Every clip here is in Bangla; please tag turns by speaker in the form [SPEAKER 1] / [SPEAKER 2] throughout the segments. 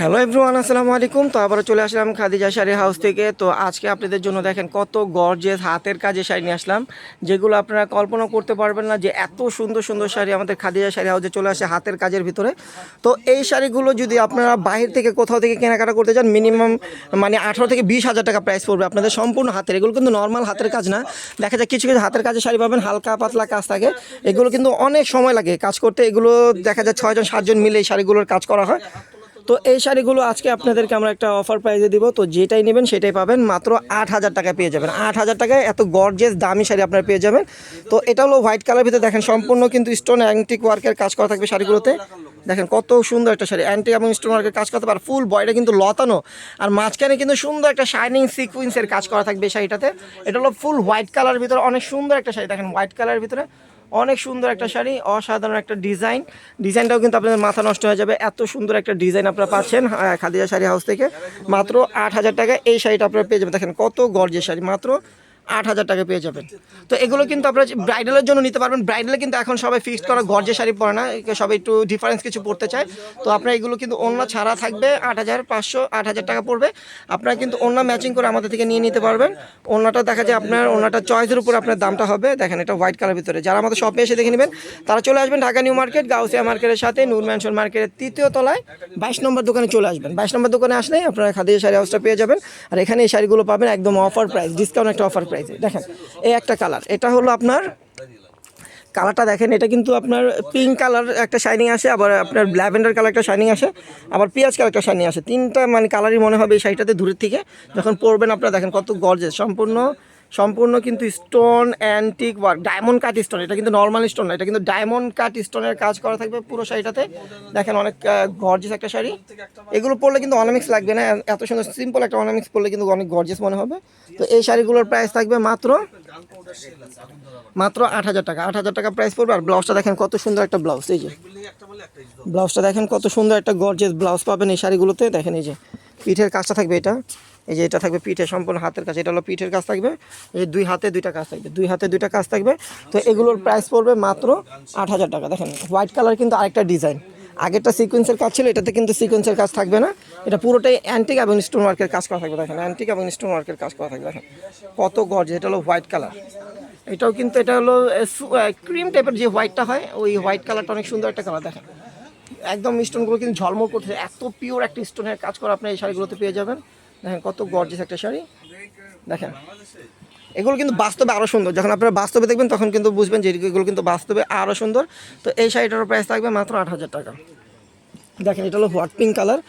[SPEAKER 1] হ্যালো এভরিওয়ান, আসসালামু আলাইকুম। তো আবারও চলে আসলাম খাদিজা শাড়ি হাউস থেকে। তো আজকে আপনাদের জন্য দেখেন কত গর্জিয়াস হাতের কাজে শাড়ি নিয়ে আসলাম, যেগুলো আপনারা কল্পনা করতে পারবেন না যে এত সুন্দর সুন্দর শাড়ি আমাদের খাদিজা শাড়ি হাউসে চলে আসে হাতের কাজের ভিতরে। তো এই শাড়িগুলো যদি আপনারা বাইরে থেকে কোথাও থেকে কেনাকাটা করতে চান, মিনিমাম মানে 18 থেকে 20 হাজার টাকা প্রাইস পড়বে আপনাদের, সম্পূর্ণ হাতের। এগুলো কিন্তু নর্মাল হাতের কাজ না, দেখা যায় কিছু কিছু হাতের কাজের শাড়ি পাবেন হালকা পাতলা কাজ থাকে, এগুলো কিন্তু অনেক সময় লাগে কাজ করতে। এগুলো দেখা যায় 6 জন 7 জন মিলে এই শাড়িগুলোর কাজ করা হয়। তো এই শাড়িগুলো আজকে আপনাদেরকে আমরা একটা অফার প্রাইসে দিব। তো যেটাই নেবেন সেটাই পাবেন, মাত্র 8,000 টাকায় পেয়ে যাবেন। 8,000 টাকায় এত গর্জিয়াস দামি শাড়ি আপনারা পেয়ে যাবেন। তো এটা হলো হোয়াইট কালার ভিতরে, দেখেন সম্পূর্ণ কিন্তু স্টোন অ্যান্টিক ওয়ার্কের কাজ করা থাকবে শাড়িগুলোতে। দেখেন কত সুন্দর একটা শাড়ি, অ্যান্টিক এবং স্টোন ওয়ার্কের কাজ করতে পারে, ফুল বডিটা কিন্তু লতানো, আর মাঝখানে কিন্তু সুন্দর একটা শাইনিং সিকুয়েন্সের কাজ করা থাকবে এই শাড়িটাতে। এটা হলো ফুল হোয়াইট কালার ভিতরে, অনেক সুন্দর একটা শাড়ি। দেখেন হোয়াইট কালারের ভিতরে অনেক সুন্দর একটা শাড়ি, অসাধারণ একটা ডিজাইনটাও কিন্তু আপনাদের মাথা নষ্ট হয়ে যাবে। এত সুন্দর একটা ডিজাইন আপনারা পাচ্ছেন খাদিজা শাড়ি হাউস থেকে। মাত্র 8,000 টাকায় এই শাড়িটা আপনারা পেয়ে যাবেন। দেখেন কত গর্জিয়াস শাড়ি, মাত্র 8,000 টাকা পেয়ে যাবেন। তো এগুলো কিন্তু আপনারা ব্রাইডালের জন্য নিতে পারবেন। ব্রাইডালে কিন্তু এখন সবাই ফিক্সড করা গর্জিয়াস শাড়ি পরে না, সবাই একটু ডিফারেন্স কিছু পড়তে চায়। তো আপনারা এগুলো কিন্তু ওড়না ছাড়া থাকবে, 8,500 8,000 টাকা পড়বে। আপনারা কিন্তু ওড়না ম্যাচিং করে আমাদের থেকে নিয়ে নিতে পারবেন। ওড়নাটা দেখা যায় আপনার ওড়নাটা চয়েসের উপর আপনার দামটা হবে। দেখেন এটা হোয়াইট কালার ভিতরে, যারা আমাদের শপে এসে দেখে নেবেন তারা চলে আসবেন ঢাকা নিউ মার্কেট, গাউসিয়া মার্কেটের সাথে নূর ম্যানশন মার্কেটের 3য় তলায় 22 নম্বর দোকানে চলে আসবেন। 22 নম্বর দোকানে আসলেই আপনারা খাদিজা শাড়ি হাউসটা পেয়ে যাবেন। আর এখানে এই শাড়িগুলো পাবেন একদম অফার প্রাইস, ডিসকাউন্ট একটা অফার প্রাইসে। দেখেন এই একটা কালার, এটা হলো আপনার কালারটা দেখেন, এটা কিন্তু আপনার পিঙ্ক কালার একটা শাইনিং আসে, আবার আপনার ল্যাভেন্ডার কালার একটা শাইনিং আসে, আবার পেঁয়াজ কালার একটা শাইনিং আসে। তিনটা মানে কালারই মনে হবে এই শাড়িটাতে দূরের থেকে যখন পরবেন আপনারা। দেখেন কত গর্জিয়াস, সম্পূর্ণ কিন্তু stone antique work, diamond cut stone. এটা কিন্তু নর্মাল স্টোন না, এটা কিন্তু ডায়মন্ড কাট স্টোনের কাজ করা থাকবে পুরো শাড়িটাতে। দেখেন অনেক গর্জিয়াস একটা শাড়ি। এগুলো পরলে কিন্তু অর্নামেন্টস লাগবে না, এত সুন্দর সিম্পল একটা অর্নামেন্টস পরলে কিন্তু অনেক গর্জিয়াস মনে হবে। তো এই শাড়িগুলোর প্রাইস থাকবে মাত্র 8,000 টাকা। 8,000 টাকা প্রাইস পড়বে। আর ব্লাউজটা দেখেন কত সুন্দর একটা ব্লাউজ, এই যে ব্লাউজটা দেখেন কত সুন্দর একটা গর্জিয়াস ব্লাউজ পাবেন এই শাড়িগুলোতে। দেখেন এই যে পিঠের কাজটা থাকবে, এই যে এটা থাকবে পিঠে, সম্পূর্ণ হাতের কাজ। এটা হলো পিঠের কাজ থাকবে, এই 2 হাতে 2টা কাজ থাকবে, 2 হাতে 2টা কাজ থাকবে। তো এগুলোর প্রাইস পড়বে মাত্র 8,000 টাকা। দেখেন হোয়াইট কালার কিন্তু আরেকটা ডিজাইন, আগেরটা সিকোয়েন্সের কাজ ছিল, এটাতে কিন্তু সিকোয়েন্সের কাজ থাকবে না, এটা পুরোটাই অ্যান্টিক এবং স্টোন ওয়ার্কের কাজ করা থাকবে। দেখেন অ্যান্টিক এবং স্টোন ওয়ার্কের কাজ করা থাকবে। দেখেন কত গর্জিয়াস, এটা হলো হোয়াইট কালার। এটাও কিন্তু এটা হলো ক্রিম টাইপের যে হোয়াইটটা হয়, ওই হোয়াইট কালারটা অনেক সুন্দর একটা কালার। দেখেন একদম স্টোনগুলো কিন্তু ঝলমল করতেছে, এত পিওর একটা স্টোনের কাজ করা আপনি এই শাড়িগুলোতে পেয়ে যাবেন। দেখেন কত গর্জিয়াস একটা শাড়ি। দেখেন এগুলো কিন্তু বাস্তবে আরও সুন্দর, যখন আপনারা বাস্তবে দেখবেন তখন কিন্তু বুঝবেন যে এগুলো কিন্তু বাস্তবে আরও সুন্দর। তো এই শাড়িটার প্রাইস থাকবে মাত্র 8,000 টাকা। দেখেন এটা হলো hot pink colour,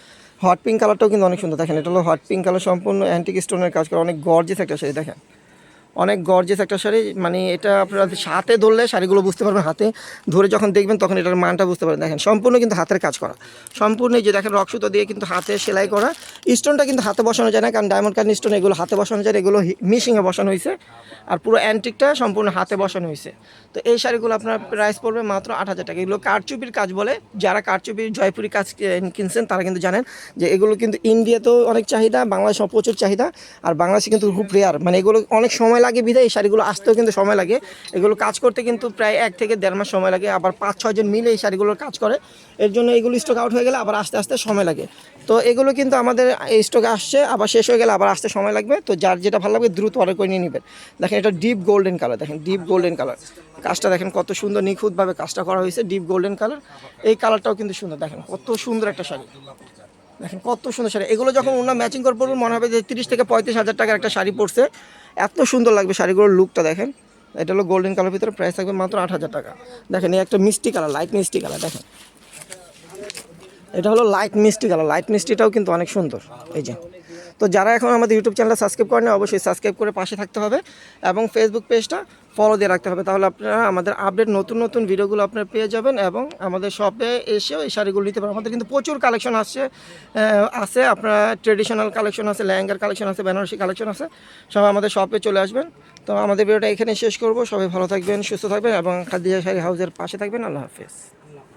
[SPEAKER 1] hot pink কালারটাও কিন্তু অনেক সুন্দর। দেখেন এটা হলো হট পিঙ্ক কালার, সম্পূর্ণ অ্যান্টিক স্টোনের কাজ করা, অনেক গর্জিয়াস একটা শাড়ি। দেখেন অনেক গর্জিয়াস একটা শাড়ি, মানে এটা আপনারা হাতে ধরলে শাড়িগুলো বুঝতে পারবেন, হাতে ধরে যখন দেখবেন তখন এটার মানটা বুঝতে পারবেন। দেখেন সম্পূর্ণ কিন্তু হাতের কাজ করা, সম্পূর্ণ যে দেখেন রক্সুতো দিয়ে কিন্তু হাতে সেলাই করা। স্টোনটা কিন্তু হাতে বসানো যায় না, কারণ ডায়মন্ড কাট স্টোন এগুলো হাতে বসানো যায়, এগুলো মিশিংয়ে বসানো হয়েছে। আর পুরো অ্যান্টিকটা সম্পূর্ণ হাতে বসানো হয়েছে। তো এই শাড়িগুলো আপনার প্রাইস পড়বে মাত্র 8,000 টাকা। এগুলো কারচুপির কাজ বলে, যারা কারচুপির জয়পুরি কাজ কিনছেন তারা কিন্তু জানেন যে এগুলো কিন্তু ইন্ডিয়াতেও অনেক চাহিদা, বাংলাদেশেও প্রচুর চাহিদা, আর বাংলাদেশে কিন্তু খুব রেয়ার, মানে এগুলো অনেক সময় লাগে বিধায় এই শাড়িগুলো আসতেও কিন্তু সময় লাগে। এগুলো কাজ করতে কিন্তু প্রায় 1 থেকে 1.5 মাস সময় লাগে, আবার 5-6 জন মিলে এই শাড়িগুলোর কাজ করে। এর জন্য এগুলো স্টক আউট হয়ে গেলে আবার আস্তে আস্তে সময় লাগে। তো এগুলো কিন্তু আমাদের এই স্টকে আসছে, আবার শেষ হয়ে গেলে আবার আসতে সময় লাগবে। তো যার যেটা ভালো লাগবে দ্রুত অর্ডার করে নিয়ে নেবেন। দেখেন এটা ডিপ গোল্ডেন কালার, দেখেন ডিপ গোল্ডেন কালার, কাজটা দেখেন কত সুন্দর নিখুঁতভাবে কাজটা করা হয়েছে, ডিপ গোল্ডেন কালার। এই কালারটাও কিন্তু সুন্দর, দেখেন কত সুন্দর একটা শাড়ি। দেখেন কত সুন্দর শাড়ি, এগুলো যখন ওনার ম্যাচিং করে পড়বেন মনে হবে যে 30 থেকে 35 হাজার টাকার একটা শাড়ি পরছে, এত সুন্দর লাগবে শাড়িগুলোর লুকটা। দেখেন এটা হলো গোল্ডেন কালার ভিতরে, প্রাইস থাকবে মাত্র 8,000 টাকা। দেখেন এই একটা মিষ্টি কালার, লাইট মিষ্টি কালার। দেখেন এটা হলো লাইট মিষ্টি কালার, লাইট মিষ্টিটাও কিন্তু অনেক সুন্দর। এই যে, তো যারা এখন আমাদের ইউটিউব চ্যানেলটা সাবস্ক্রাইব করেন অবশ্যই সাবস্ক্রাইব করে পাশে থাকতে হবে, এবং ফেসবুক পেজটা ফলো দিয়ে রাখতে হবে, তাহলে আপনারা আমাদের আপডেট নতুন নতুন ভিডিওগুলো আপনারা পেয়ে যাবেন, এবং আমাদের শপে এসেও এই শাড়িগুলো নিতে পারেন। আমাদের কিন্তু প্রচুর কালেকশন আছে আপনারা ট্রেডিশনাল কালেকশন আছে, লেহেঙ্গার কালেকশন আছে, বেনারসি কালেকশন আছে, সবাই আমাদের শপে চলে আসবেন। তো আমাদের ভিডিওটা এখানে শেষ করব। সবাই ভালো থাকবেন, সুস্থ থাকবেন, এবং খাদিজা শাড়ি হাউসের পাশে থাকবেন। আল্লাহ হাফেজ।